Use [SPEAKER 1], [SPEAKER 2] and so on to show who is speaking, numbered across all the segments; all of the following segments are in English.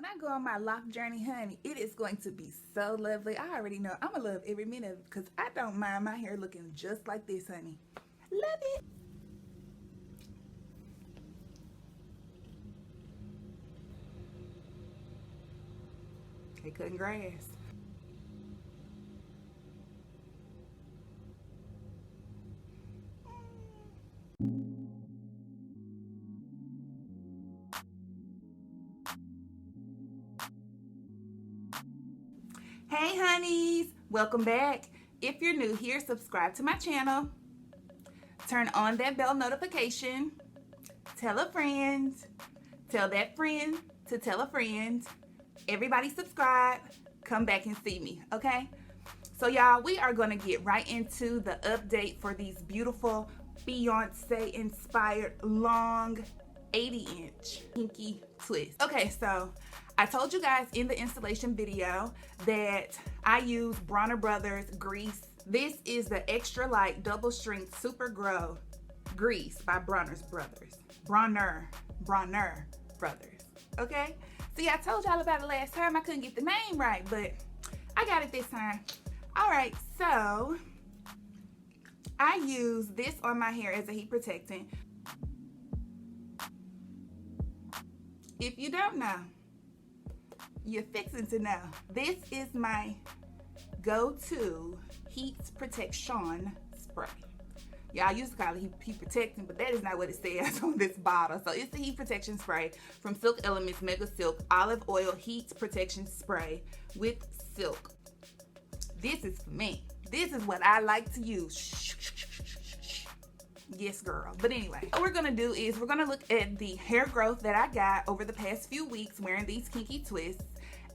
[SPEAKER 1] When I go on my lock journey, honey, it is going to be so lovely. I already know I'm going to love every minute of it because I don't mind my hair looking just like this, honey. Love it. They cutting grass. Hey honeys, welcome back. If you're new here, subscribe to my channel, turn on that bell notification, tell a friend, tell that friend to tell a friend. Everybody subscribe, come back and see me, okay? So y'all, we are gonna get right into the update for these beautiful Beyonce inspired long 80-inch kinky twists. Okay, so I told you guys in the installation video that I use Bronner Brothers grease. This is the extra light double strength super grow grease by Bronner Brothers. Okay? See, I told y'all about it last time. I couldn't get the name right, but I got it this time. All right, so I use this on my hair as a heat protectant. If you don't know, you're fixing to know. This is my go-to heat protection spray. Yeah, I used to call it heat protectant, but that is not what it says on this bottle. So it's the heat protection spray from Silk Elements Mega Silk Olive Oil Heat Protection Spray with silk. This is for me. This is what I like to use. Yes, girl. But anyway, what we're gonna do is we're gonna look at the hair growth that I got over the past few weeks wearing these kinky twists,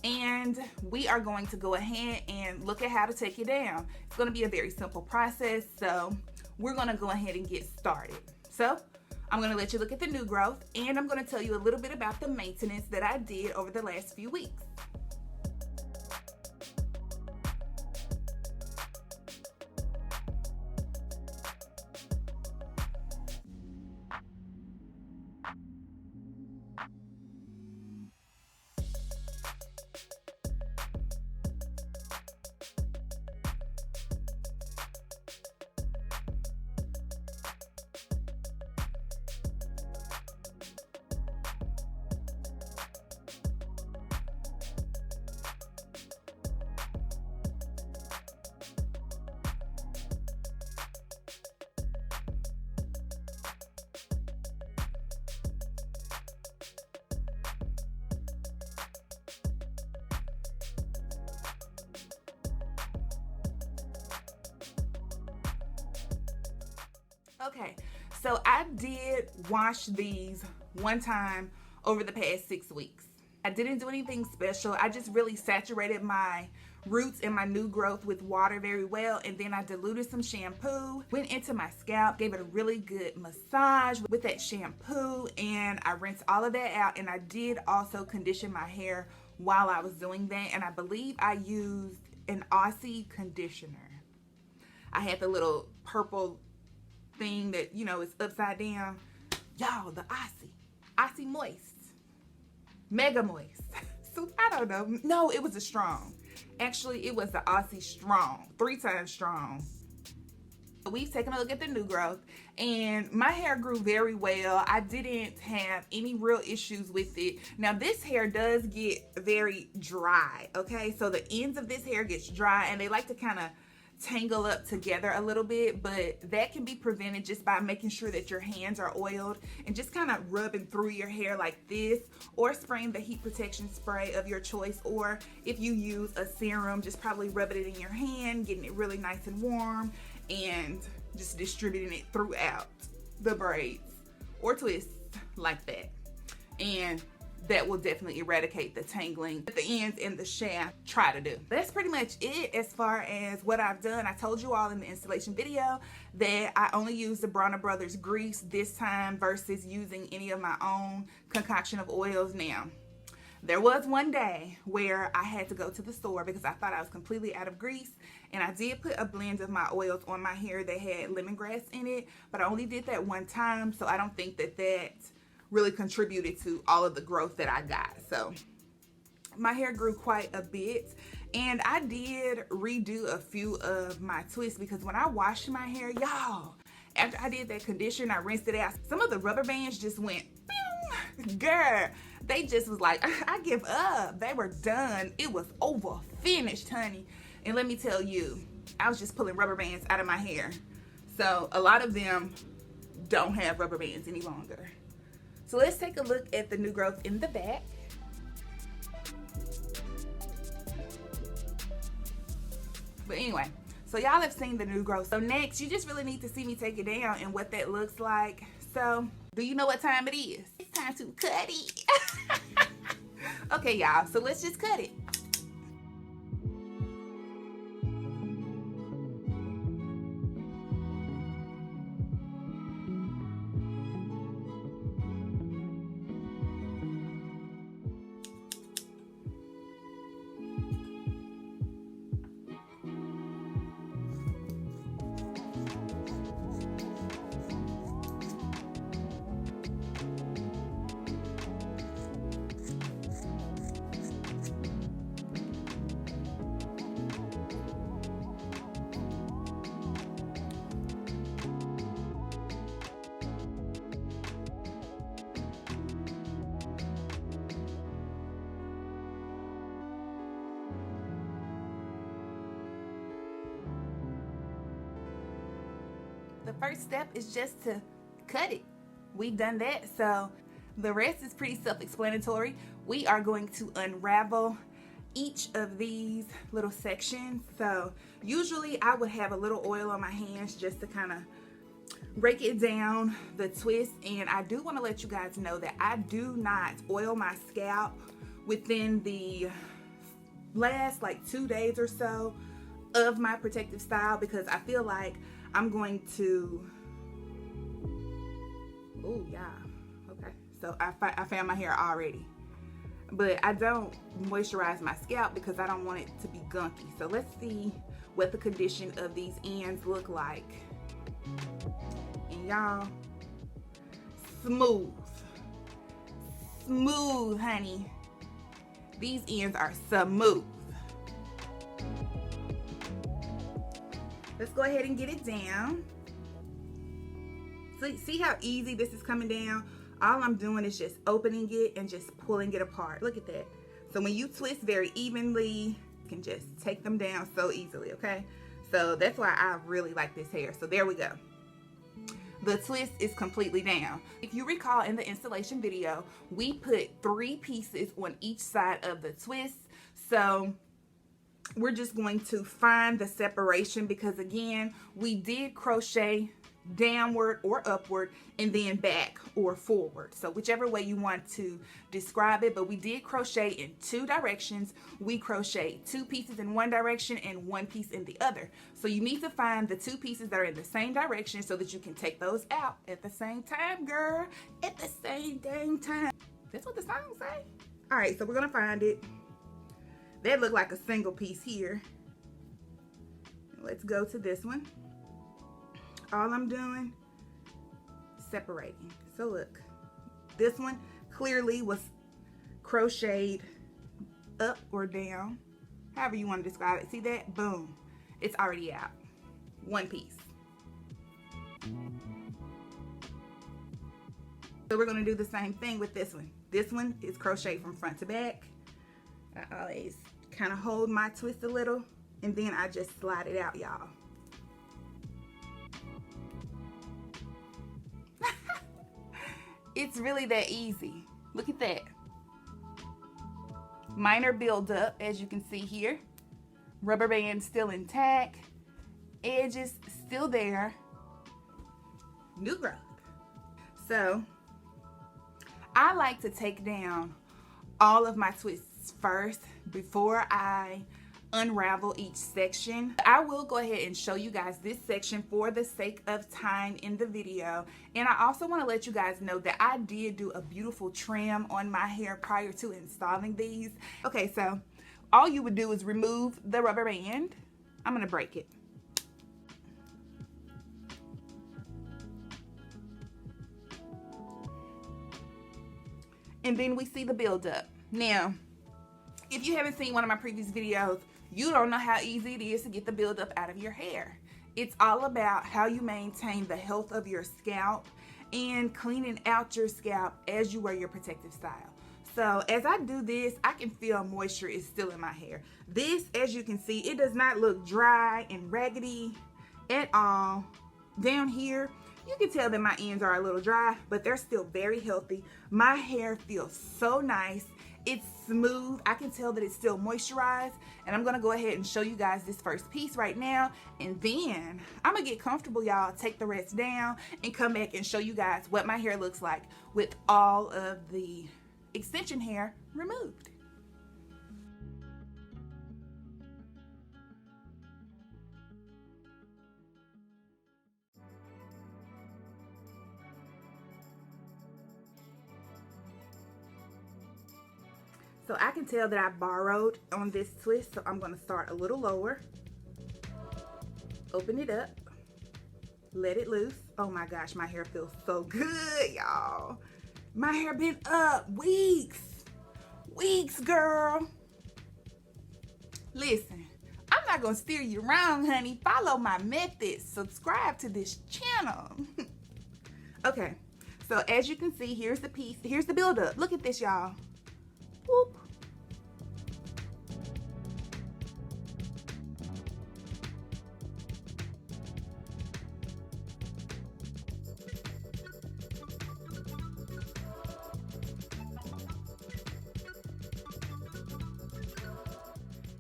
[SPEAKER 1] and we are going to go ahead and look at how to take it down. It's gonna be a very simple process, so we're gonna go ahead and get started. So I'm gonna let you look at the new growth, and I'm gonna tell you a little bit about the maintenance that I did over the last few weeks. Okay, so I did wash these one time over the past 6 weeks. I didn't do anything special. I just really saturated my roots and my new growth with water very well, and then I diluted some shampoo, went into my scalp, gave it a really good massage with that shampoo, and I rinsed all of that out, and I did also condition my hair while I was doing that, and I believe I used an Aussie conditioner. I had the little purple thing that, you know, is upside down. Y'all, the Aussie Moist. Mega Moist. So, I don't know. No, it was a strong. Actually, it was the Aussie Strong. 3 times strong. We've taken a look at the new growth, and my hair grew very well. I didn't have any real issues with it. Now, this hair does get very dry, okay? So, the ends of this hair gets dry, and they like to kind of tangle up together a little bit, but that can be prevented just by making sure that your hands are oiled and just kind of rubbing through your hair like this, or spraying the heat protection spray of your choice, or if you use a serum, just probably rubbing it in your hand, getting it really nice and warm, and just distributing it throughout the braids or twists like that. And that will definitely eradicate the tangling at the ends and the shaft. Try to do. That's pretty much it as far as what I've done. I told you all in the installation video that I only used the Bronner Brothers grease this time versus using any of my own concoction of oils. Now, there was one day where I had to go to the store because I thought I was completely out of grease, and I did put a blend of my oils on my hair that had lemongrass in it, but I only did that one time, so I don't think that that really contributed to all of the growth that I got. So my hair grew quite a bit, and I did redo a few of my twists because when I washed my hair, y'all, after I did that conditioner, I rinsed it out, some of the rubber bands just went, bing. Girl, they just was like, I give up. They were done. It was over, finished, honey. And let me tell you, I was just pulling rubber bands out of my hair. So a lot of them don't have rubber bands any longer. So let's take a look at the new growth in the back. But anyway, so y'all have seen the new growth. So next, you just really need to see me take it down and what that looks like. So do you know what time it is? It's time to cut it. Okay, y'all, so let's just cut it. The first step is just to cut it. We've done that, so the rest is pretty self-explanatory. We are going to unravel each of these little sections. So usually I would have a little oil on my hands just to kind of break it down, the twist. And I do want to let you guys know that I do not oil my scalp within the last like 2 days or so of my protective style, because I feel like I'm going to, oh yeah, okay, so I found my hair already, but I don't moisturize my scalp because I don't want it to be gunky. So let's see what the condition of these ends look like. And y'all, smooth, honey. These ends are smooth. Let's go ahead and get it down. So see how easy this is coming down? All I'm doing is just opening it and just pulling it apart. Look at that. So when you twist very evenly, you can just take them down so easily, okay? So that's why I really like this hair. So there we go. The twist is completely down. If you recall in the installation video, we put 3 pieces on each side of the twist. So we're just going to find the separation because again, we did crochet downward or upward and then back or forward. So whichever way you want to describe it, but we did crochet in 2 directions. We crocheted 2 pieces in one direction and 1 piece in the other. So you need to find the 2 pieces that are in the same direction so that you can take those out at the same time, girl. At the same dang time. That's what the song say. All right, so we're gonna find it. That looked like a single piece here. Let's go to this one. All I'm doing, separating. So look, this one clearly was crocheted up or down, however you want to describe it. See that? Boom. It's already out. 1 piece. So we're going to do the same thing with this one. This one is crocheted from front to back. I always kind of hold my twist a little and then I just slide it out, y'all. It's really that easy. Look at that. Minor buildup, as you can see here. Rubber band still intact. Edges still there. New growth. So I like to take down all of my twists first before I unravel each section. I will go ahead and show you guys this section for the sake of time in the video. And I also want to let you guys know that I did do a beautiful trim on my hair prior to installing these. Okay, so all you would do is remove the rubber band. I'm going to break it. And then we see the buildup. Now, If you haven't seen one of my previous videos, you don't know how easy it is to get the buildup out of your hair. It's all about how you maintain the health of your scalp and cleaning out your scalp as you wear your protective style. So as I do this, I can feel moisture is still in my hair. This, as you can see, it does not look dry and raggedy at all. Down here, you can tell that my ends are a little dry, but they're still very healthy. My hair feels so nice. It's smooth. I can tell that it's still moisturized, and I'm gonna go ahead and show you guys this first piece right now, and then I'm gonna get comfortable, y'all, take the rest down, and come back and show you guys what my hair looks like with all of the extension hair removed. So I can tell that I borrowed on this twist, so I'm gonna start a little lower. Open it up, let it loose. Oh my gosh, my hair feels so good, y'all. My hair been up weeks, girl. Listen, I'm not gonna steer you wrong, honey. Follow my methods, subscribe to this channel. Okay, so as you can see, here's the piece, here's the buildup. Look at this, y'all. Whoop.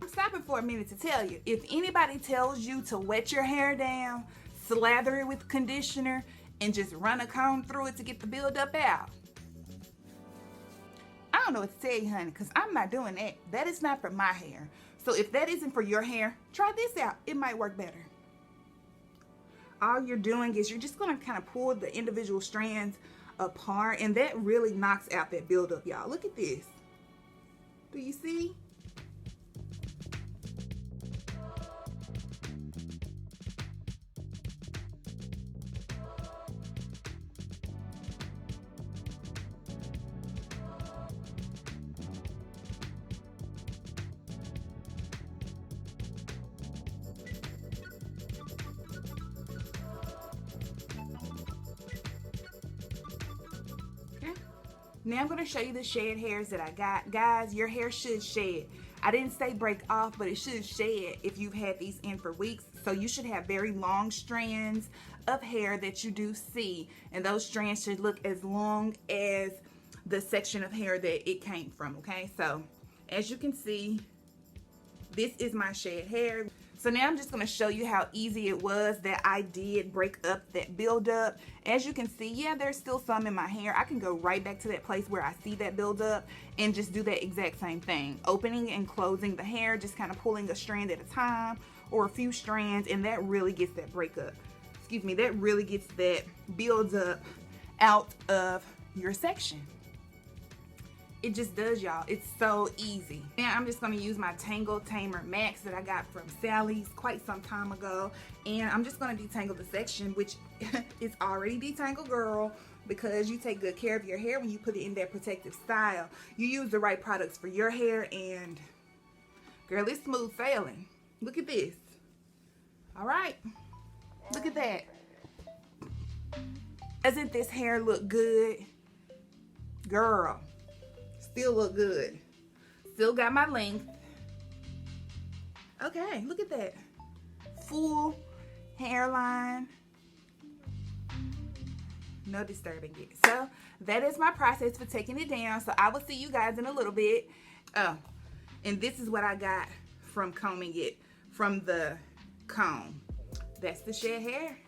[SPEAKER 1] I'm stopping for a minute to tell you, if anybody tells you to wet your hair down, slather it with conditioner, and just run a comb through it to get the buildup out, I don't know what to tell you, honey, because I'm not doing that. That is not for my hair. So if that isn't for your hair, try this out. It might work better. All you're doing is you're just going to kind of pull the individual strands apart, and that really knocks out that buildup, y'all. Look at this. Do you see? Now I'm going to show you the shed hairs that I got. Guys, your hair should shed. I didn't say break off, but it should shed if you've had these in for weeks. So you should have very long strands of hair that you do see. And those strands should look as long as the section of hair that it came from, okay? So as you can see, this is my shed hair. So now I'm just going to show you how easy it was that I did break up that buildup. As you can see, yeah, there's still some in my hair. I can go right back to that place where I see that buildup and just do that exact same thing. Opening and closing the hair, just kind of pulling a strand at a time or a few strands, and that really gets that breakup. Excuse me, that really gets that buildup out of your section. It just does, y'all. It's so easy. Now I'm just going to use my Tangle Tamer Max that I got from Sally's quite some time ago. And I'm just going to detangle the section, which is already detangled, girl, because you take good care of your hair when you put it in that protective style. You use the right products for your hair, and girl, it's smooth sailing. Look at this. All right. Look at that. Doesn't this hair look good? Girl. Still look good. Still got my length. Okay, look at that. Full hairline. No disturbing it. So that is my process for taking it down. So I will see you guys in a little bit. Oh, and this is what I got from combing it from the comb. That's the shed hair.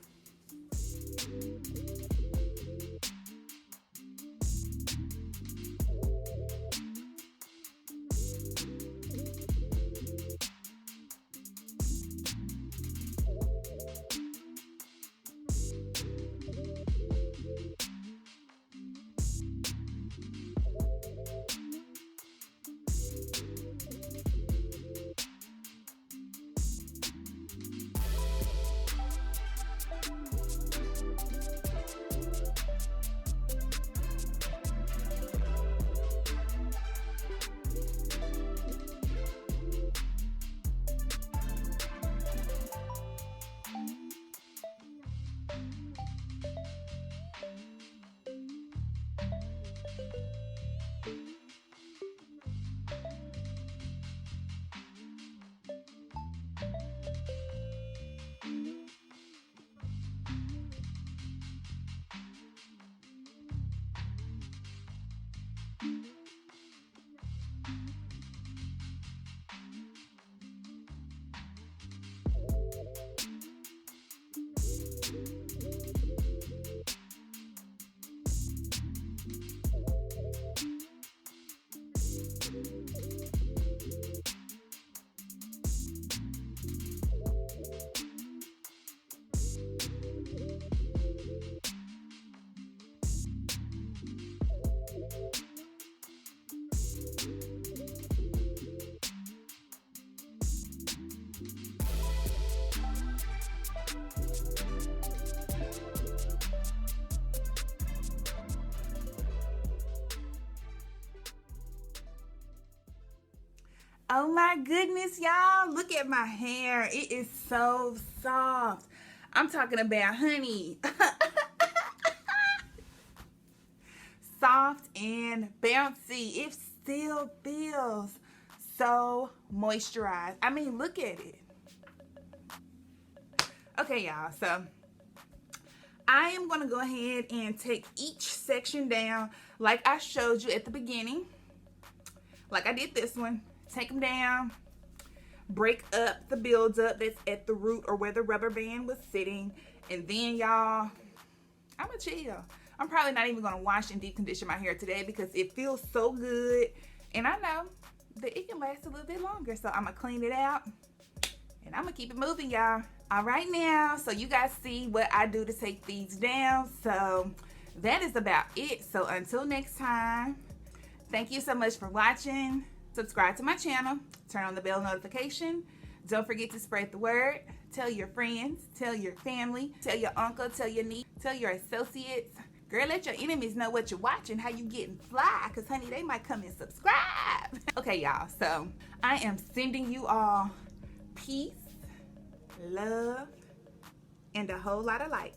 [SPEAKER 1] Oh my goodness, y'all. Look at my hair. It is so soft. I'm talking about, honey. Soft and bouncy. It still feels so moisturized. I mean, look at it. Okay, y'all. So I am going to go ahead and take each section down like I showed you at the beginning. Like I did this one. Take them down. Break up the buildup that's at the root or where the rubber band was sitting. And then, y'all, I'm going to chill. I'm probably not even going to wash and deep condition my hair today because it feels so good. And I know that it can last a little bit longer. So I'm going to clean it out. And I'm going to keep it moving, y'all. All right now, so you guys see what I do to take these down. So that is about it. So until next time, thank you so much for watching. Subscribe to my channel. Turn on the bell notification. Don't forget to spread the word. Tell your friends. Tell your family. Tell your uncle. Tell your niece. Tell your associates. Girl, let your enemies know what you're watching, how you getting fly. Because, honey, they might come and subscribe. Okay, y'all. So I am sending you all peace, love, and a whole lot of light.